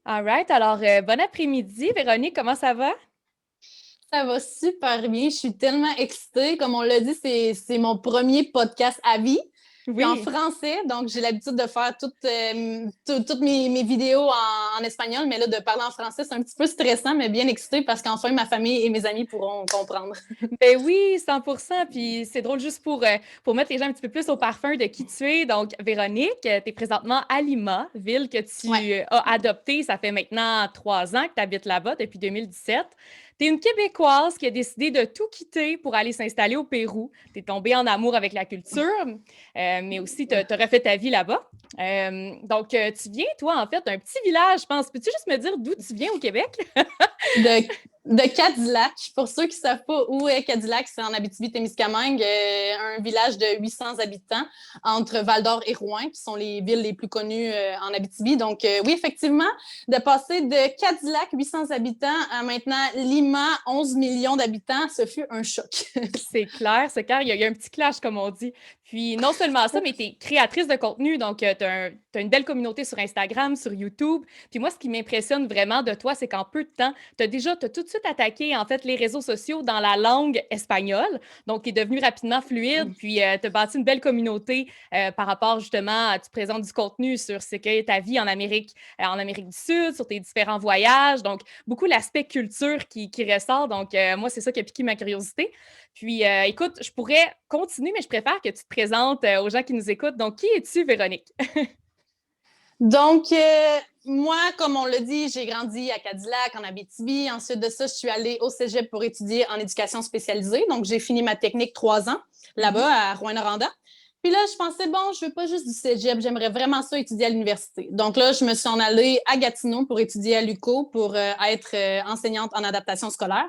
All right. Alors, bon après-midi, Véronique, comment ça va? Ça va super bien. Je suis tellement excitée. Comme on l'a dit, c'est mon premier podcast à vie. Puis en Oui. français, donc j'ai l'habitude de faire toutes mes vidéos en espagnol, mais là, de parler en français, c'est un petit peu stressant, mais bien excitée parce qu'enfin, ma famille et mes amis pourront comprendre. Ben oui, 100%. Puis c'est drôle juste pour mettre les gens un petit peu plus au parfum de qui tu es. Donc, Véronique, tu es présentement à Lima, ville que Ouais. tu as adoptée. Ça fait maintenant 3 ans que tu habites là-bas, depuis 2017. Tu es une Québécoise qui a décidé de tout quitter pour aller s'installer au Pérou. Tu es tombée en amour avec la culture, mais aussi tu as refait ta vie là-bas. Donc, tu viens, toi, en fait, d'un petit village, je pense. Peux-tu juste me dire d'où tu viens au Québec? de, de Cadillac. Pour ceux qui ne savent pas où est Cadillac, c'est en Abitibi-Témiscamingue, un village de 800 habitants entre Val-d'Or et Rouyn, qui sont les villes les plus connues en Abitibi. Donc, oui, effectivement, de passer de Cadillac, 800 habitants, à maintenant Lima, 11 millions d'habitants, ce fut un choc. C'est clair, c'est clair. Il y a un petit clash, comme on dit. Puis, non seulement ça, mais tu es créatrice de contenu. Donc, tu as, une belle communauté sur Instagram, sur YouTube. Puis, moi, ce qui m'impressionne vraiment de toi, c'est qu'en peu de temps, t'as tout de suite attaqué, en fait, les réseaux sociaux dans la langue espagnole. Donc, tu es devenu rapidement fluide. Puis, tu as bâti une belle communauté par rapport, justement, tu présentes du contenu sur ce qu'est ta vie en Amérique du Sud, sur tes différents voyages. Donc, beaucoup l'aspect culture qui ressort. Donc, moi, c'est ça qui a piqué ma curiosité. Puis, écoute, je pourrais continuer, mais je préfère que tu te présentes aux gens qui nous écoutent. Donc, qui es-tu, Véronique? Donc, moi, comme on l'a dit, j'ai grandi à Cadillac, en Abitibi. Ensuite de ça, je suis allée au cégep pour étudier en éducation spécialisée. Donc, j'ai fini ma technique 3 ans là-bas Mhm. à Rouyn-Noranda. Puis là, je pensais, bon, je veux pas juste du cégep, j'aimerais vraiment ça étudier à l'université. Donc là, je me suis en allée à Gatineau pour étudier à l'UQO pour être enseignante en adaptation scolaire.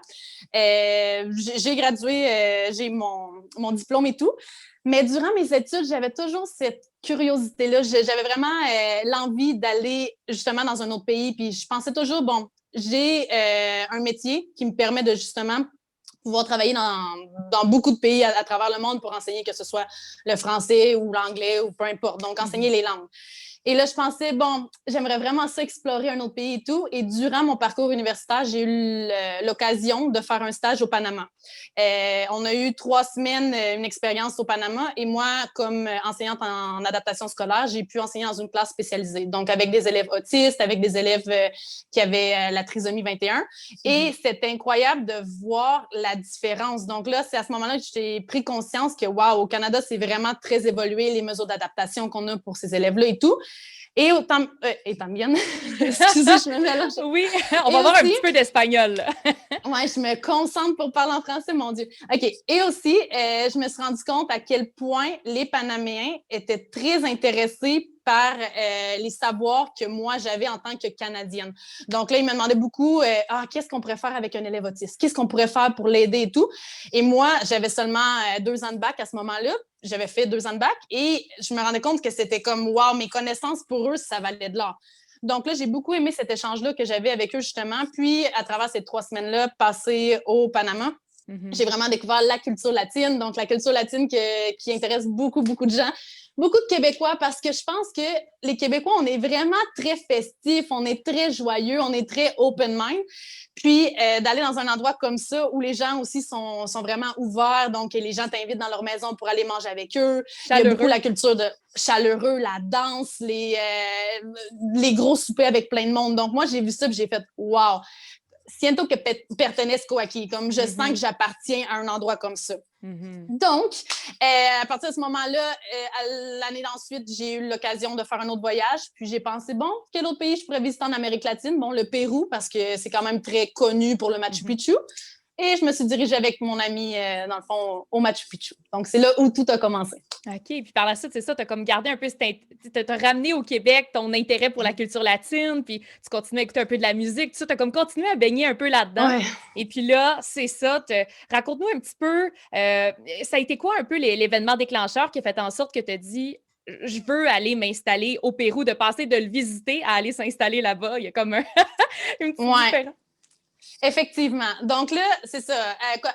J'ai gradué, j'ai mon diplôme et tout. Mais durant mes études, j'avais toujours cette curiosité-là. J'avais vraiment l'envie d'aller justement dans un autre pays. Puis je pensais toujours, bon, j'ai un métier qui me permet de justement pouvoir travailler dans beaucoup de pays à travers le monde pour enseigner que ce soit le français ou l'anglais ou peu importe. Donc, enseigner Mhm. les langues. Et là, je pensais, bon, j'aimerais vraiment ça explorer un autre pays et tout. Et durant mon parcours universitaire, j'ai eu l'occasion de faire un stage au Panama. On a eu 3 semaines, une expérience au Panama. Et moi, comme enseignante en adaptation scolaire, j'ai pu enseigner dans une classe spécialisée. Donc, avec des élèves autistes, avec des élèves qui avaient la trisomie 21. Mhm. Et c'était incroyable de voir la différence. Donc là, c'est à ce moment-là que j'ai pris conscience que, waouh, au Canada, c'est vraiment très évolué, les mesures d'adaptation qu'on a pour ces élèves-là et tout. Et también, excusez, je me mélange. Oui, on va Et voir un aussi, petit peu d'espagnol, là. ouais, je me concentre pour parler en français, mon Dieu. OK. Et aussi, je me suis rendu compte à quel point les Panaméens étaient très intéressés par les savoirs que moi j'avais en tant que Canadienne. Donc là, ils me demandaient beaucoup qu'est-ce qu'on pourrait faire avec un élève autiste? Qu'est-ce qu'on pourrait faire pour l'aider et tout? Et moi, j'avais seulement 2 ans de bac à ce moment-là. J'avais fait 2 ans de bac et je me rendais compte que c'était comme wow, mes connaissances pour eux, ça valait de l'or. Donc là, j'ai beaucoup aimé cet échange-là que j'avais avec eux justement. Puis, à travers ces 3 semaines-là passées au Panama, Mhm. j'ai vraiment découvert la culture latine, donc la culture latine qui intéresse beaucoup, beaucoup de gens, beaucoup de Québécois, parce que je pense que les Québécois, on est vraiment très festifs, on est très joyeux, on est très open mind. Puis d'aller dans un endroit comme ça où les gens aussi sont vraiment ouverts, donc les gens t'invitent dans leur maison pour aller manger avec eux. Il y a beaucoup Chaleureux. la culture de chaleureux, la danse, les gros soupers avec plein de monde. Donc moi, j'ai vu ça et j'ai fait « wow ». Siento que pertenezco aquí, comme je sens que Mhm. j'appartiens à un endroit comme ça. Mhm. Donc, à partir de ce moment-là, l'année d'ensuite, j'ai eu l'occasion de faire un autre voyage. Puis j'ai pensé, bon, quel autre pays je pourrais visiter en Amérique latine? Bon, le Pérou, parce que c'est quand même très connu pour le Machu Mhm. Picchu. Et je me suis dirigée avec mon ami, dans le fond, au Machu Picchu. Donc, c'est là où tout a commencé. OK. Puis par la suite, c'est ça, tu as comme gardé un peu, t'as ramené au Québec ton intérêt pour la culture latine, puis tu continues à écouter un peu de la musique, tout ça, tu as comme continué à baigner un peu là-dedans. Ouais. Et puis là, c'est ça, raconte-nous un petit peu, ça a été quoi un peu l'événement déclencheur qui a fait en sorte que tu as dit, je veux aller m'installer au Pérou, de passer de le visiter à aller s'installer là-bas. Il y a comme une petite Ouais. différence. Effectivement. Donc là, c'est ça.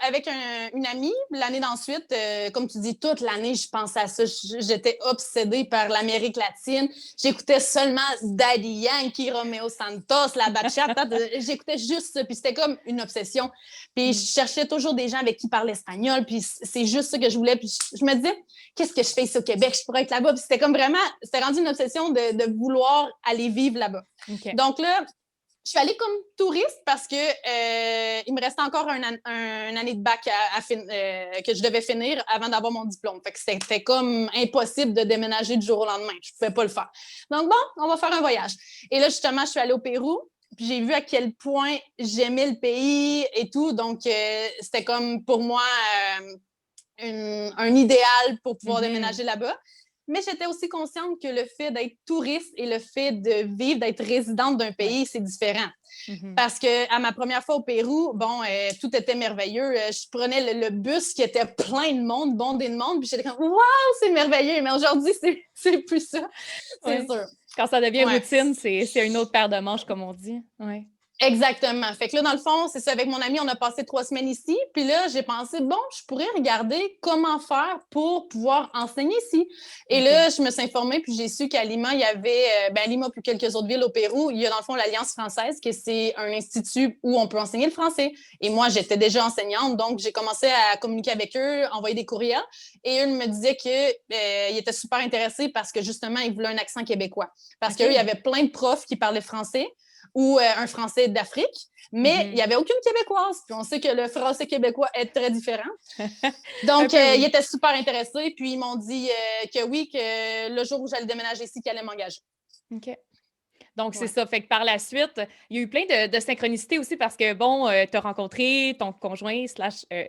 Avec une amie, l'année d'ensuite, comme tu dis, toute l'année, je pensais à ça. J'étais obsédée par l'Amérique latine. J'écoutais seulement Daddy Yankee, Romeo Santos, la bachata. J'écoutais juste ça. Puis c'était comme une obsession. Puis je cherchais toujours des gens avec qui parler espagnol. Puis c'est juste ça que je voulais. Puis je me disais, qu'est-ce que je fais ici au Québec? Je pourrais être là-bas. Puis c'était comme vraiment, c'était rendu une obsession de vouloir aller vivre là-bas. OK. Donc là, je suis allée comme touriste parce que il me restait encore une année de bac que je devais finir avant d'avoir mon diplôme. Fait que c'était comme impossible de déménager du jour au lendemain. Je ne pouvais pas le faire. Donc bon, on va faire un voyage. Et là, justement, je suis allée au Pérou. Puis j'ai vu à quel point j'aimais le pays et tout. Donc, c'était comme pour moi un idéal pour pouvoir déménager là-bas. Mais j'étais aussi consciente que le fait d'être touriste et le fait de vivre, d'être résidente d'un pays, c'est différent. Parce qu'à ma première fois au Pérou, bon, tout était merveilleux. Je prenais le bus qui était plein de monde, bondé de monde, puis j'étais comme « Wow, c'est merveilleux! » Mais aujourd'hui, c'est plus ça, c'est sûr. Quand ça devient routine, c'est une autre paire de manches, comme on dit. Ouais. Exactement. Fait que là, dans le fond, c'est ça. Avec mon ami, on a passé 3 semaines ici. Puis là, j'ai pensé, bon, je pourrais regarder comment faire pour pouvoir enseigner ici. Et là, je me suis informée, puis j'ai su qu'à Lima, il y avait, Lima puis quelques autres villes au Pérou, il y a dans le fond l'Alliance française, que c'est un institut où on peut enseigner le français. Et moi, j'étais déjà enseignante, donc j'ai commencé à communiquer avec eux, envoyer des courriels. Et eux me disaient qu'ils étaient super intéressés parce que justement, ils voulaient un accent québécois. Parce qu'eux, il y avait plein de profs qui parlaient français ou un français d'Afrique, mais il n'y avait aucune québécoise. Puis on sait que le français québécois est très différent. Donc, ils étaient super intéressés, puis ils m'ont dit que oui, que le jour où j'allais déménager ici, qu'ils allaient m'engager. OK. Donc, c'est ça. Fait que par la suite, il y a eu plein de synchronicité aussi parce que, bon, tu as rencontré ton conjoint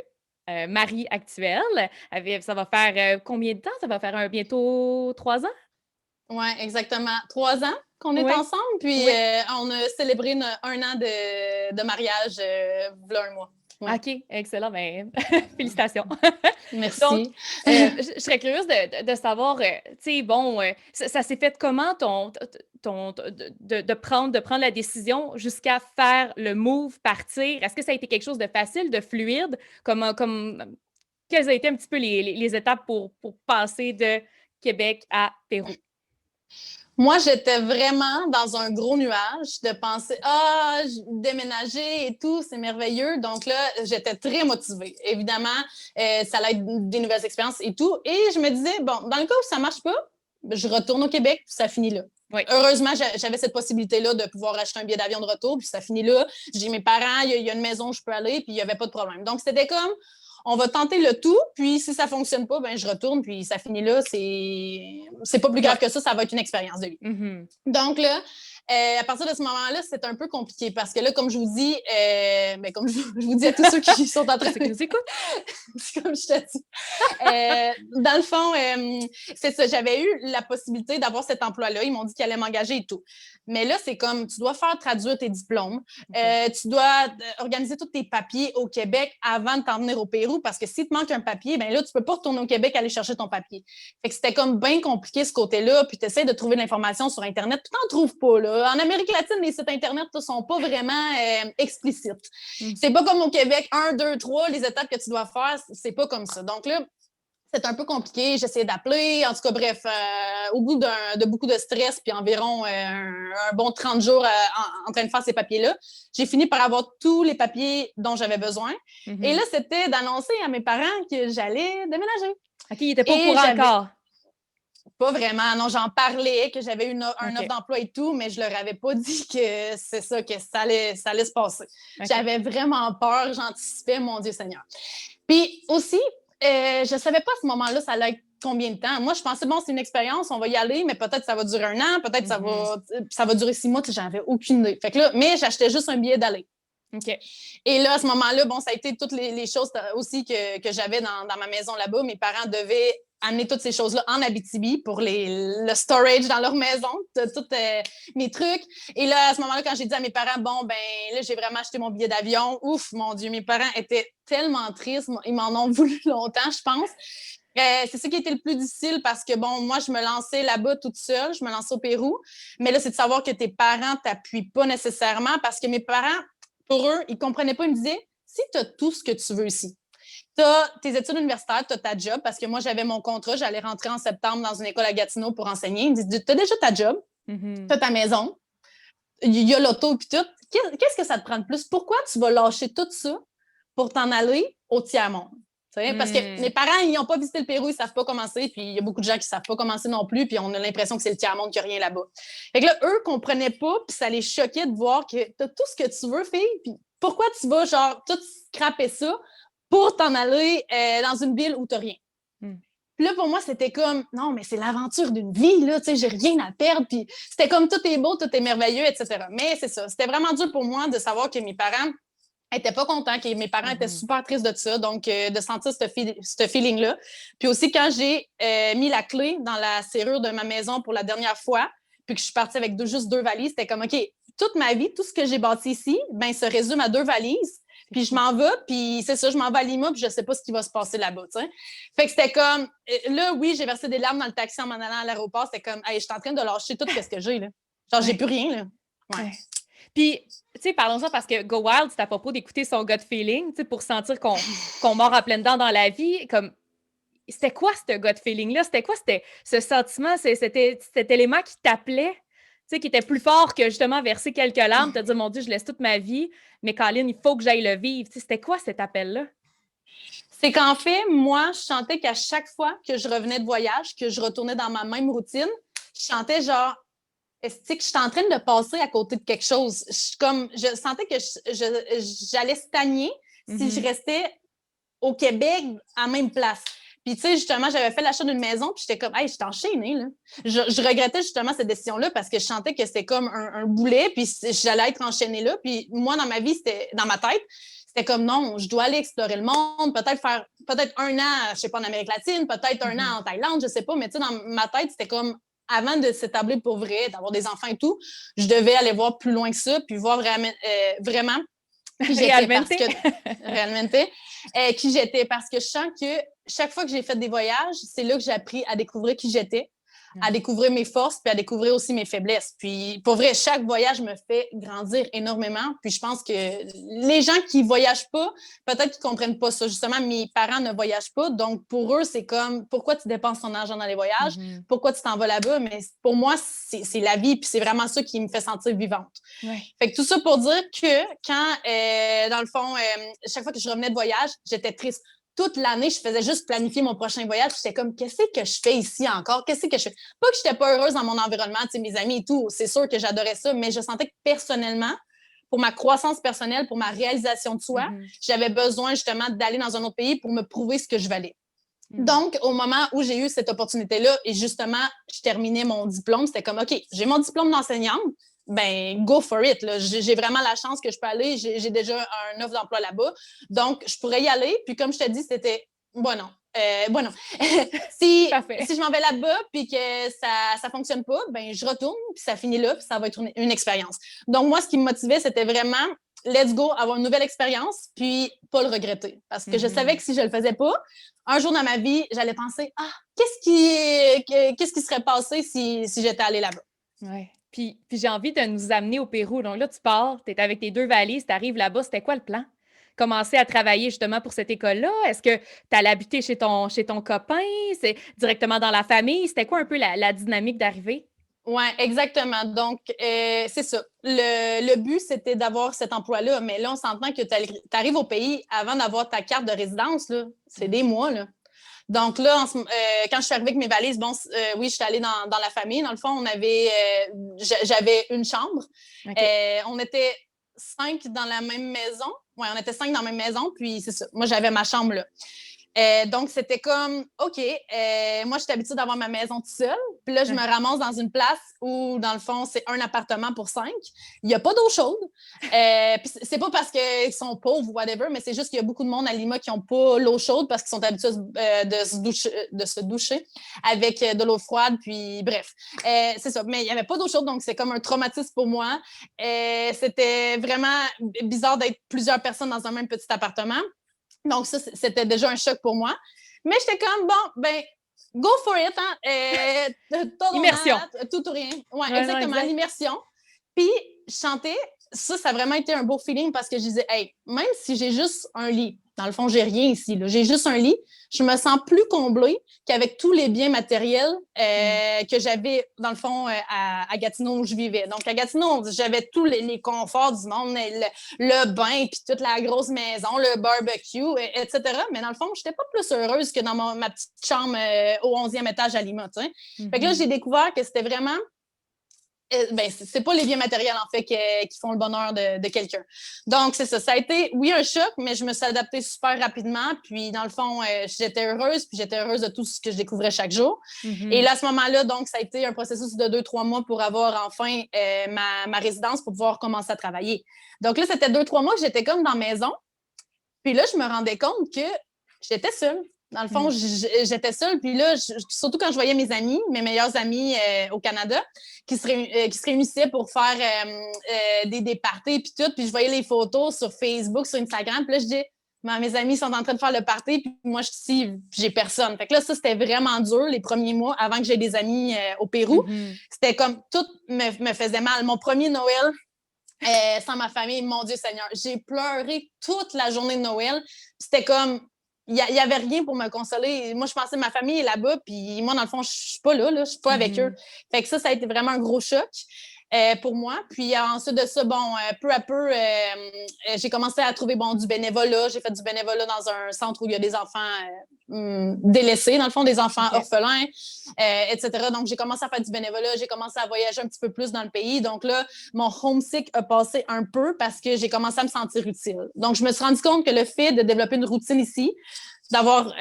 / mari actuel. Ça va faire combien de temps? Ça va faire bientôt 3 ans? Oui, exactement. 3 ans qu'on est ensemble, puis on a célébré un an de mariage voilà un mois. Ouais. OK, excellent. Ben, félicitations. Merci. Donc, je serais curieuse de savoir, tu sais, bon, ça s'est fait comment de prendre la décision jusqu'à faire le move, partir? Est-ce que ça a été quelque chose de facile, de fluide? Quelles ont été un petit peu les étapes pour passer de Québec à Pérou? Moi, j'étais vraiment dans un gros nuage de penser déménager et tout, c'est merveilleux. Donc là, j'étais très motivée. Évidemment, ça allait être des nouvelles expériences et tout. Et je me disais, bon, dans le cas où ça ne marche pas, je retourne au Québec, puis ça finit là. Oui. Heureusement, j'avais cette possibilité-là de pouvoir acheter un billet d'avion de retour, puis ça finit là. J'ai mes parents, il y a une maison où je peux aller, puis il n'y avait pas de problème. Donc, c'était comme, on va tenter le tout, puis si ça ne fonctionne pas, ben je retourne, puis ça finit là. C'est pas plus grave que ça va être une expérience de vie. Donc là, à partir de ce moment-là, c'est un peu compliqué parce que là, comme je vous dis, comme je vous dis à tous ceux qui sont en train de nous écouter, c'est comme je te dis. Dans le fond, c'est ça, j'avais eu la possibilité d'avoir cet emploi-là. Ils m'ont dit qu'ils allaient m'engager et tout. Mais là, c'est comme, tu dois faire traduire tes diplômes. Tu dois organiser tous tes papiers au Québec avant de t'en venir au Pérou parce que si te manque un papier, ben là, tu peux pas retourner au Québec aller chercher ton papier. Fait que c'était comme bien compliqué ce côté-là. Puis tu essaies de trouver de l'information sur Internet. Tu t'en trouves pas, là. En Amérique latine, les sites Internet ne sont pas vraiment explicites. C'est pas comme au Québec, 1, 2, 3, les étapes que tu dois faire, c'est pas comme ça. Donc là, c'est un peu compliqué. J'essayais d'appeler. En tout cas, bref, au bout de beaucoup de stress, puis environ un bon 30 jours en train de faire ces papiers-là, j'ai fini par avoir tous les papiers dont j'avais besoin. Et là, c'était d'annoncer à mes parents que j'allais déménager. OK, ils n'étaient pas au courant encore. Pas vraiment. Non, j'en parlais, que j'avais un offre d'emploi et tout, mais je leur avais pas dit que c'est ça, que ça allait se passer. J'avais vraiment peur, j'anticipais, mon Dieu Seigneur. Puis aussi, je savais pas à ce moment-là, ça allait être combien de temps. Moi, je pensais, bon, c'est une expérience, on va y aller, mais peut-être ça va durer 1 an, peut-être ça va durer 6 mois, j'avais aucune idée. Fait que là, mais j'achetais juste un billet d'aller. Okay. Et là, à ce moment-là, bon, ça a été toutes les choses aussi que j'avais dans ma maison là-bas. Mes parents devaient amener toutes ces choses-là en Abitibi pour le storage dans leur maison, tous mes trucs. Et là, à ce moment-là, quand j'ai dit à mes parents, bon, ben là, j'ai vraiment acheté mon billet d'avion, ouf, mon Dieu, mes parents étaient tellement tristes, ils m'en ont voulu longtemps, je pense. C'est ça qui a été le plus difficile parce que, bon, moi, je me lançais là-bas toute seule, je me lançais au Pérou, mais là, c'est de savoir que tes parents ne t'appuient pas nécessairement parce que mes parents, Pour eux, ils ne comprenaient pas. Ils me disaient, si tu as tout ce que tu veux ici, tu as tes études universitaires, tu as ta job, parce que moi, j'avais mon contrat, j'allais rentrer en septembre dans une école à Gatineau pour enseigner. Ils me disent, tu as déjà ta job, tu as ta maison, il y a l'auto puis tout. Qu'est-ce que ça te prend de plus? Pourquoi tu vas lâcher tout ça pour t'en aller au tiers-monde? Parce que mes parents, ils n'ont pas visité le Pérou, ils ne savent pas commencer, puis il y a beaucoup de gens qui ne savent pas commencer non plus, puis on a l'impression que c'est le tiers-monde, qu'il n'y a rien là-bas. Fait que là, eux ne comprenaient pas, puis ça les choquait de voir que tu as tout ce que tu veux, fille, puis pourquoi tu vas, genre, tout scraper ça pour t'en aller dans une ville où tu n'as rien? Puis là, pour moi, c'était comme, non, mais c'est l'aventure d'une vie, là, tu sais, j'ai rien à perdre. Puis c'était comme, tout est beau, tout est merveilleux, etc. Mais c'est ça, c'était vraiment dur pour moi de savoir que mes parents n'étaient pas contents, que mes parents étaient super tristes de ça, donc de sentir ce feeling-là. Puis aussi, quand j'ai mis la clé dans la serrure de ma maison pour la dernière fois, puis que je suis partie avec juste 2 valises, c'était comme, OK, toute ma vie, tout ce que j'ai bâti ici, ben, se résume à 2 valises. Puis je m'en vais, puis c'est ça, je m'en vais à Lima, puis je sais pas ce qui va se passer là-bas, tu sais. Fait que c'était comme, là, oui, j'ai versé des larmes dans le taxi en m'en allant à l'aéroport. C'était comme, hey, je suis en train de lâcher tout ce que j'ai, là. Genre, j'ai plus rien, là. Ouais. Puis, tu sais, parlons-en parce que Go Wild, c'est à propos d'écouter son gut feeling, tu sais, pour sentir qu'on mord à pleines dents dans la vie. Comme, c'était quoi ce gut feeling-là? C'était quoi ce sentiment, cet élément qui t'appelait, tu sais, qui était plus fort que justement verser quelques larmes, te dire, mon Dieu, je laisse toute ma vie, mais Colin, il faut que j'aille le vivre. Tu sais, c'était quoi cet appel-là? C'est qu'en fait, moi, je chantais qu'à chaque fois que je revenais de voyage, que je retournais dans ma même routine, je chantais genre, est-ce que je suis en train de passer à côté de quelque chose? Je sentais que j'allais stagner si je restais au Québec à la même place. Puis, tu sais, justement, j'avais fait l'achat d'une maison, puis j'étais comme, hey, je suis enchaînée, là. Je regrettais justement cette décision-là parce que je sentais que c'était comme un boulet, puis j'allais être enchaînée là. Puis, moi, dans ma vie, c'était dans ma tête, c'était comme, non, je dois aller explorer le monde, peut-être faire, peut-être 1 an, je sais pas, en Amérique latine, peut-être 1 an en Thaïlande, je sais pas, mais tu sais, dans ma tête, c'était comme, avant de s'établir pour vrai, d'avoir des enfants et tout, je devais aller voir plus loin que ça, puis voir vraiment qui j'étais parce que réellement qui j'étais parce que je sens que chaque fois que j'ai fait des voyages, c'est là que j'ai appris à découvrir qui j'étais, à découvrir mes forces, puis à découvrir aussi mes faiblesses. Puis pour vrai, chaque voyage me fait grandir énormément. Puis je pense que les gens qui voyagent pas, peut-être qu'ils comprennent pas ça. Justement, mes parents ne voyagent pas, donc pour eux, c'est comme pourquoi tu dépenses ton argent dans les voyages, pourquoi tu t'en vas là-bas. Mais pour moi, c'est la vie, puis c'est vraiment ça qui me fait sentir vivante. Ouais. Fait que tout ça pour dire que quand, dans le fond, chaque fois que je revenais de voyage, j'étais triste. Toute l'année, je faisais juste planifier mon prochain voyage. J'étais comme, qu'est-ce que je fais ici encore? Qu'est-ce que je fais? Pas que je n'étais pas heureuse dans mon environnement, tu sais, mes amis et tout. C'est sûr que j'adorais ça, mais je sentais que personnellement, pour ma croissance personnelle, pour ma réalisation de soi, j'avais besoin justement d'aller dans un autre pays pour me prouver ce que je valais. Donc, au moment où j'ai eu cette opportunité-là et justement, je terminais mon diplôme, c'était comme, OK, j'ai mon diplôme d'enseignante, ben go for it. Là. J'ai vraiment la chance que je peux aller. J'ai déjà un offre d'emploi là-bas. Donc, je pourrais y aller. Puis, comme je te dis, c'était bon, non. Bon, non. si je m'en vais là-bas puis que ça ne fonctionne pas, ben je retourne, puis ça finit là, puis ça va être une expérience. Donc, moi, ce qui me motivait, c'était vraiment let's go, avoir une nouvelle expérience, puis pas le regretter. Parce que je savais que si je le faisais pas, un jour dans ma vie, j'allais penser, qu'est-ce qui serait passé si j'étais allée là-bas? Ouais. Puis j'ai envie de nous amener au Pérou. Donc là, tu pars, tu es avec tes 2 valises, tu arrives là-bas. C'était quoi le plan? Commencer à travailler justement pour cette école-là? Est-ce que tu allais habiter chez ton copain? C'est directement dans la famille? C'était quoi un peu la dynamique d'arrivée? Oui, exactement. Donc, c'est ça. Le but, c'était d'avoir cet emploi-là. Mais là, on s'entend que tu arrives au pays avant d'avoir ta carte de résidence. Là. C'est des mois. Là. Donc là, quand je suis arrivée avec mes valises, oui, je suis allée dans la famille. Dans le fond, j'avais une chambre. Okay. On était 5 dans la même maison. Oui, on était 5 dans la même maison. Puis c'est ça. Moi, j'avais ma chambre là. Donc, c'était comme, OK, moi, je suis habituée d'avoir ma maison toute seule. Puis là, je me ramasse dans une place où, dans le fond, c'est un appartement pour 5. Il n'y a pas d'eau chaude. Puis c'est pas parce qu'ils sont pauvres ou whatever, mais c'est juste qu'il y a beaucoup de monde à Lima qui n'ont pas l'eau chaude parce qu'ils sont habitués de se doucher avec de l'eau froide. Puis bref, c'est ça. Mais il n'y avait pas d'eau chaude, donc c'est comme un traumatisme pour moi. C'était vraiment bizarre d'être plusieurs personnes dans un même petit appartement. Donc, ça, c'était déjà un choc pour moi. Mais j'étais comme, bon, ben, go for it. Hein? Immersion. Tout ou rien. Oui, exactement, l'immersion. Puis, je chantais ça a vraiment été un beau feeling parce que je disais, hey, même si j'ai juste un lit, dans le fond, j'ai rien ici, là, j'ai juste un lit, je me sens plus comblée qu'avec tous les biens matériels que j'avais, dans le fond, à Gatineau où je vivais. Donc, à Gatineau, j'avais tous les conforts du monde, le bain, puis toute la grosse maison, le barbecue, etc. Mais dans le fond, je n'étais pas plus heureuse que dans ma petite chambre au 11e étage à Lima. Fait que là, j'ai découvert que c'était vraiment ben, c'est pas les biens matériels, en fait, qui font le bonheur de quelqu'un. Donc, c'est ça. Ça a été, oui, un choc, mais je me suis adaptée super rapidement. Puis, dans le fond, j'étais heureuse, puis j'étais heureuse de tout ce que je découvrais chaque jour. Et là, à ce moment-là, donc, ça a été un processus de 2-3 mois pour avoir enfin ma résidence pour pouvoir commencer à travailler. Donc là, c'était 2-3 mois que j'étais comme dans la maison. Puis là, je me rendais compte que j'étais seule. Dans le fond, j'étais seule. Puis là, surtout quand je voyais mes amis, mes meilleurs amis au Canada, qui se réunissaient pour faire des parties puis tout. Puis je voyais les photos sur Facebook, sur Instagram. Puis là, je dis, mes amis sont en train de faire le party, puis moi, je suis ici, j'ai personne. Fait que là, ça, c'était vraiment dur les premiers mois avant que j'aie des amis au Pérou. C'était comme tout me faisait mal. Mon premier Noël, sans ma famille, mon Dieu Seigneur, j'ai pleuré toute la journée de Noël. C'était comme, il n'y avait rien pour me consoler. Moi, je pensais que ma famille est là-bas, puis moi, dans le fond, je ne suis pas là, je ne suis pas avec eux. Fait que ça a été vraiment un gros choc pour moi. Puis ensuite de ça, peu à peu, j'ai commencé à trouver du bénévolat. J'ai fait du bénévolat dans un centre où il y a des enfants délaissés, dans le fond, des enfants orphelins, etc. Donc, j'ai commencé à faire du bénévolat. J'ai commencé à voyager un petit peu plus dans le pays. Donc là, mon homesick a passé un peu parce que j'ai commencé à me sentir utile. Donc, je me suis rendu compte que le fait de développer une routine ici, d'avoir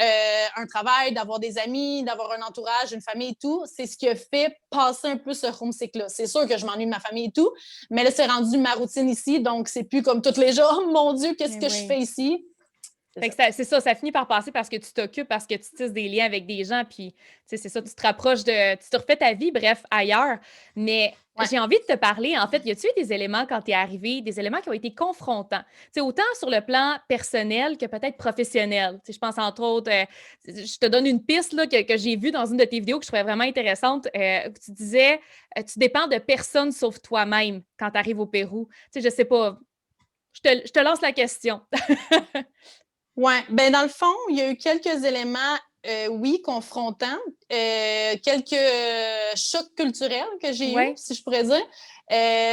un travail, d'avoir des amis, d'avoir un entourage, une famille et tout, c'est ce qui a fait passer un peu ce homesick-là. C'est sûr que je m'ennuie de ma famille et tout, mais là, c'est rendu ma routine ici, donc c'est plus comme tous les jours. Oh mon Dieu, qu'est-ce que je fais ici? C'est ça, ça finit par passer parce que tu t'occupes, parce que tu tisses des liens avec des gens, puis c'est ça, tu te rapproches tu te refais ta vie, bref, ailleurs. Mais j'ai envie de te parler, en fait, y a-tu eu des éléments quand tu es arrivé, des éléments qui ont été confrontants? Autant sur le plan personnel que peut-être professionnel. Je pense entre autres, je te donne une piste là, que j'ai vue dans une de tes vidéos que je trouvais vraiment intéressante. Tu disais, tu dépends de personne sauf toi-même quand tu arrives au Pérou. Je sais pas, je te lance la question. Oui, ben dans le fond, il y a eu quelques éléments, oui, confrontants, quelques chocs culturels que j'ai eus, si je pourrais dire.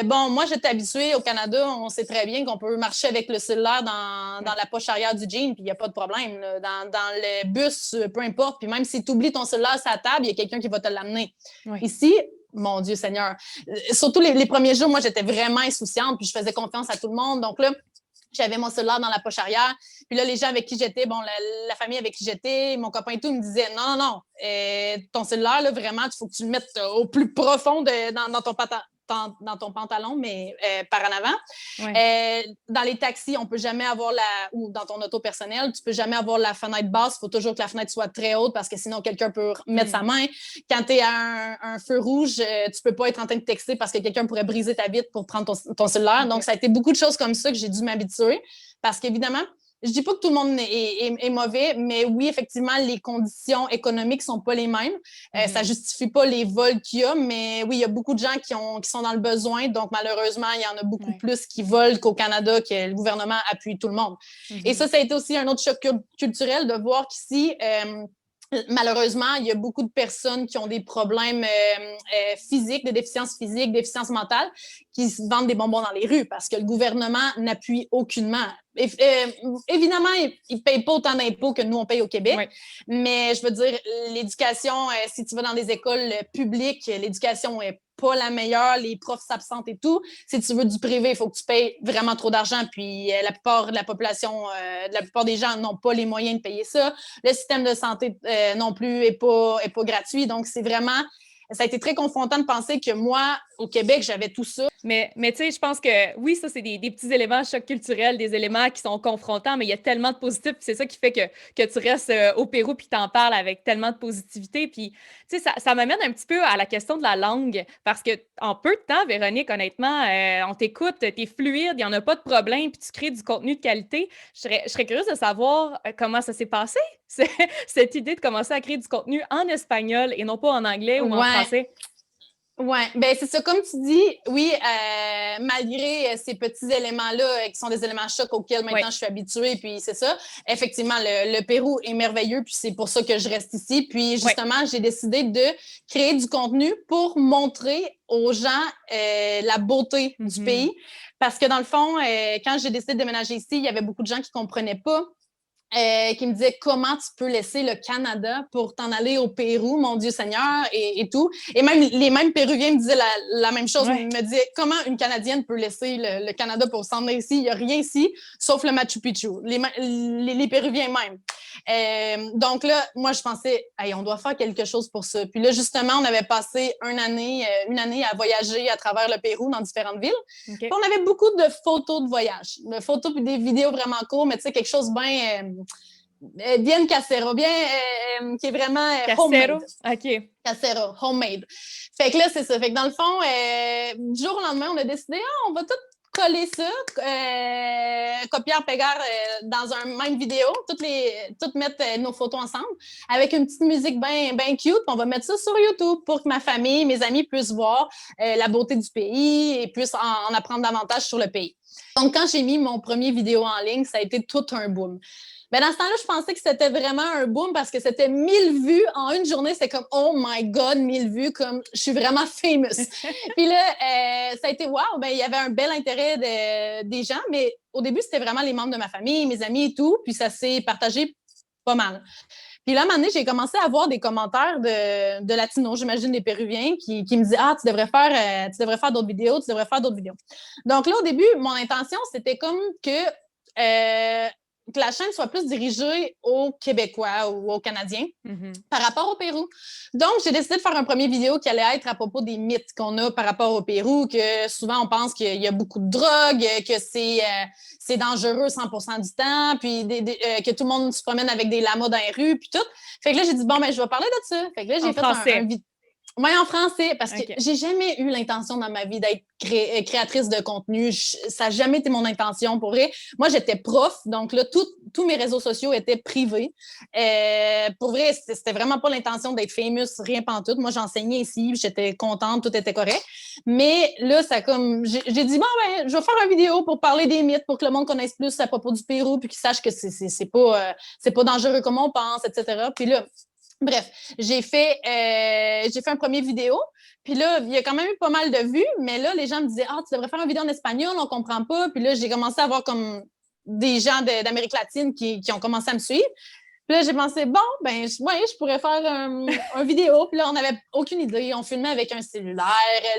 Moi, j'étais habituée au Canada, on sait très bien qu'on peut marcher avec le cellulaire dans la poche arrière du jean, puis il n'y a pas de problème. Là. Dans le bus, peu importe, puis même si tu oublies ton cellulaire sur la table, il y a quelqu'un qui va te l'amener. Ici, mon Dieu Seigneur, surtout les premiers jours, moi, j'étais vraiment insouciante, puis je faisais confiance à tout le monde. Donc là, j'avais mon cellulaire dans la poche arrière. Puis là, les gens avec qui j'étais, la famille avec qui j'étais, mon copain et tout, me disaient non, ton cellulaire, là, vraiment, il faut que tu le mettes au plus profond dans ton pantalon, mais par en avant. Dans les taxis, on peut jamais avoir ou dans ton auto personnel, tu peux jamais avoir la fenêtre basse. Il faut toujours que la fenêtre soit très haute parce que sinon, quelqu'un peut mettre sa main. Quand tu es à un feu rouge, tu peux pas être en train de texter parce que quelqu'un pourrait briser ta vitre pour prendre ton cellulaire. Donc, ça a été beaucoup de choses comme ça que j'ai dû m'habituer parce qu'évidemment, je dis pas que tout le monde est mauvais, mais oui, effectivement, les conditions économiques sont pas les mêmes. Ça justifie pas les vols qu'il y a, mais oui, il y a beaucoup de gens qui sont dans le besoin. Donc, malheureusement, il y en a beaucoup plus qui volent qu'au Canada, que le gouvernement appuie tout le monde. Et ça a été aussi un autre choc culturel de voir qu'ici, malheureusement, il y a beaucoup de personnes qui ont des problèmes physiques, des déficiences physiques, des déficiences mentales, qui se vendent des bonbons dans les rues parce que le gouvernement n'appuie aucunement. Évidemment, ils ne payent pas autant d'impôts que nous, on paye au Québec, mais je veux dire, l'éducation, si tu vas dans des écoles publiques, l'éducation est pas la meilleure, les profs s'absentent et tout. Si tu veux du privé, il faut que tu payes vraiment trop d'argent, puis la plupart de la population, la plupart des gens n'ont pas les moyens de payer ça. Le système de santé non plus est pas gratuit, donc c'est vraiment... Ça a été très confrontant de penser que moi, au Québec, j'avais tout ça. Mais tu sais, je pense que oui, ça, c'est des petits éléments chocs culturels, des éléments qui sont confrontants, mais il y a tellement de positifs, puis c'est ça qui fait que tu restes au Pérou puis t'en parles avec tellement de positivité. Puis, tu sais, ça m'amène un petit peu à la question de la langue, parce que en peu de temps, Véronique, honnêtement, on t'écoute, t'es fluide, il n'y en a pas de problème, puis tu crées du contenu de qualité. Je serais curieuse de savoir comment ça s'est passé, cette idée de commencer à créer du contenu en espagnol et non pas en anglais ou en français. Ouais, ben c'est ça, comme tu dis, oui, malgré ces petits éléments-là qui sont des éléments chocs auxquels maintenant je suis habituée, puis c'est ça, effectivement, le Pérou est merveilleux, puis c'est pour ça que je reste ici. Puis justement, j'ai décidé de créer du contenu pour montrer aux gens la beauté du pays, parce que dans le fond, quand j'ai décidé de déménager ici, il y avait beaucoup de gens qui ne comprenaient pas. Qui me disait comment tu peux laisser le Canada pour t'en aller au Pérou, mon Dieu Seigneur, et tout. Et même les mêmes Péruviens me disaient la même chose, me disaient comment une Canadienne peut laisser le Canada pour s'en aller ici. Il n'y a rien ici, sauf le Machu Picchu, les Péruviens même. Donc là, moi, je pensais, hey, on doit faire quelque chose pour ça. Puis là, justement, on avait passé une année à voyager à travers le Pérou dans différentes villes. Puis on avait beaucoup de photos de voyage, de photos puis des vidéos vraiment courtes, mais tu sais, quelque chose bien casero, bien qui est vraiment casero? homemade. OK. Casero, homemade. Fait que là, c'est ça. Fait que dans le fond, du jour au lendemain, on a décidé, on va tout coller ça, copier-pegar dans un même vidéo, toutes mettre nos photos ensemble avec une petite musique bien cute. On va mettre ça sur YouTube pour que ma famille, mes amis puissent voir la beauté du pays et puissent en apprendre davantage sur le pays. Donc, quand j'ai mis mon premier vidéo en ligne, ça a été tout un boom. Mais dans ce temps-là, je pensais que c'était vraiment un boom parce que c'était 1000 vues en une journée. C'est comme, oh my God, 1000 vues, comme je suis vraiment famous. Puis là, ça a été wow, ben il y avait un bel intérêt des gens, mais au début, c'était vraiment les membres de ma famille, mes amis et tout. Puis ça s'est partagé pas mal. Puis là, à un moment donné, j'ai commencé à avoir des commentaires de latinos, j'imagine des Péruviens, qui me disaient « Ah, tu devrais faire d'autres vidéos, tu devrais faire d'autres vidéos. » Donc là, au début, mon intention, c'était comme que la chaîne soit plus dirigée aux Québécois ou aux Canadiens par rapport au Pérou. Donc, j'ai décidé de faire un premier vidéo qui allait être à propos des mythes qu'on a par rapport au Pérou, que souvent on pense qu'il y a beaucoup de drogue, que c'est dangereux 100% du temps, puis que tout le monde se promène avec des lamas dans les rues, puis tout. Fait que là, j'ai dit, bon, ben, je vais parler de ça. Fait que là, j'ai fait un vidéo. Oui, en français, parce que j'ai jamais eu l'intention dans ma vie d'être créatrice de contenu. Ça n'a jamais été mon intention pour vrai. Moi, j'étais prof, donc là, tous mes réseaux sociaux étaient privés. Pour vrai, c'était vraiment pas l'intention d'être famous, rien pantoute. Moi, j'enseignais ici, j'étais contente, tout était correct. Mais là, ça comme j'ai dit, bon, ben, je vais faire une vidéo pour parler des mythes, pour que le monde connaisse plus à propos du Pérou, puis qu'il sache que c'est pas dangereux comme on pense, etc. Puis là, bref, j'ai fait un premier vidéo, puis là, il y a quand même eu pas mal de vues, mais là, les gens me disaient « Ah, tu devrais faire une vidéo en espagnol, on comprend pas. » Puis là, j'ai commencé à avoir comme des gens d'Amérique latine qui ont commencé à me suivre. Puis là, j'ai pensé, bon, ben, je pourrais faire un vidéo. Puis là, on n'avait aucune idée. On filmait avec un cellulaire.